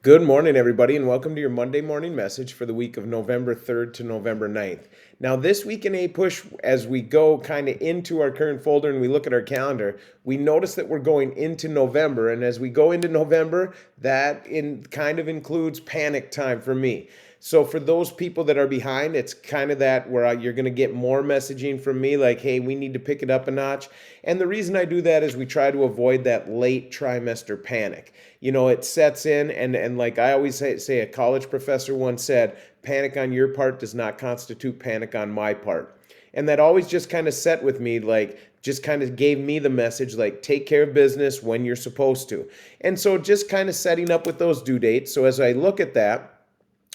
Good morning, everybody, and welcome to your Monday morning message for the week of November 3rd to November 9th. Now, this week in APUSH, as we go kind of into our current folder and we look at our calendar, we notice that we're going into November. And as we go into November, kind of includes panic time for me. So for those people that are behind, it's kind of that where you're going to get more messaging from me like, hey, we need to pick it up a notch. And the reason I do that is we try to avoid that late trimester panic. It sets in, and like I always say, a college professor once said, panic on your part does not constitute panic on my part. And that always just kind of set with me, like, just kind of gave me the message, like, take care of business when you're supposed to. And so just kind of setting up with those due dates. So as I look at that,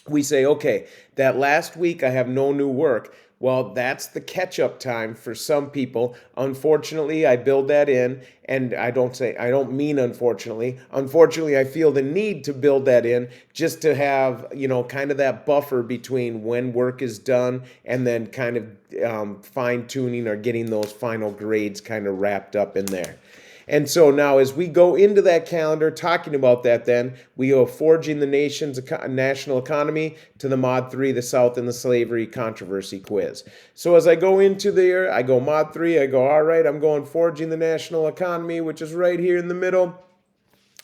we say, okay, that last week I have no new work. Well, that's the catch up time for some people. Unfortunately, I build that in, and I don't mean unfortunately. Unfortunately, I feel the need to build that in just to have, kind of that buffer between when work is done and then kind of fine tuning or getting those final grades kind of wrapped up in there. And so now, as we go into that calendar, talking about that, then we go forging the nation's national economy to the Mod 3, the South and the Slavery Controversy quiz. So as I go into there, I go Mod 3, I go, all right, I'm going forging the national economy, which is right here in the middle.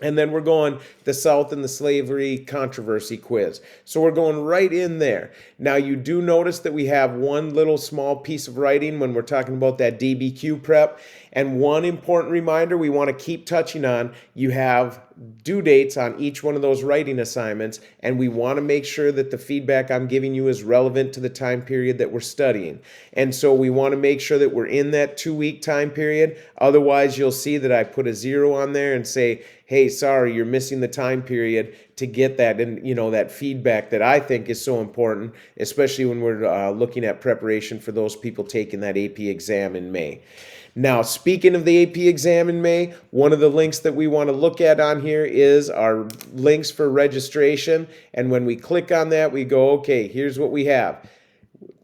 And then we're going the South and the Slavery Controversy quiz. So we're going right in there. Now, you do notice that we have one little small piece of writing when we're talking about that DBQ prep. And one important reminder we want to keep touching on, you have due dates on each one of those writing assignments, and we want to make sure that the feedback I'm giving you is relevant to the time period that we're studying. And so we want to make sure that we're in that 2-week time period. Otherwise, you'll see that I put a 0 on there and say, hey, sorry, you're missing the time period to get that, and that feedback that I think is so important, especially when we're looking at preparation for those people taking that AP exam in May. Now, speaking of the AP exam in May, one of the links that we want to look at on here is our links for registration. And when we click on that, we go, okay, here's what we have.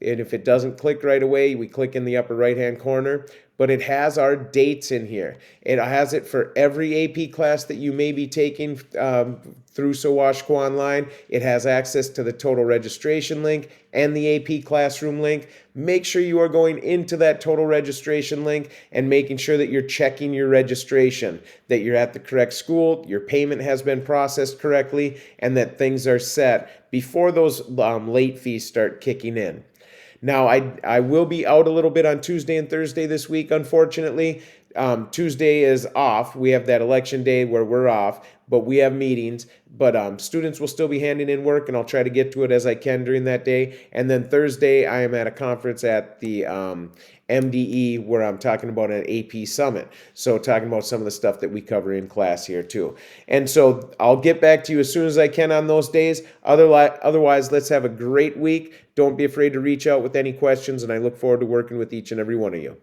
And if it doesn't click right away, we click in the upper right-hand corner. But it has our dates in here. It has it for every AP class that you may be taking through Sawashko Online. It has access to the total registration link and the AP classroom link. Make sure you are going into that total registration link and making sure that you're checking your registration, that you're at the correct school, your payment has been processed correctly, and that things are set before those late fees start kicking in. Now, I will be out a little bit on Tuesday and Thursday this week, unfortunately. Tuesday is off. We have that election day where we're off, but we have meetings. But students will still be handing in work, and I'll try to get to it as I can during that day. And then Thursday, I am at a conference at the MDE where I'm talking about an AP summit. So talking about some of the stuff that we cover in class here too. And so I'll get back to you as soon as I can on those days. Otherwise, let's have a great week. Don't be afraid to reach out with any questions, and I look forward to working with each and every one of you.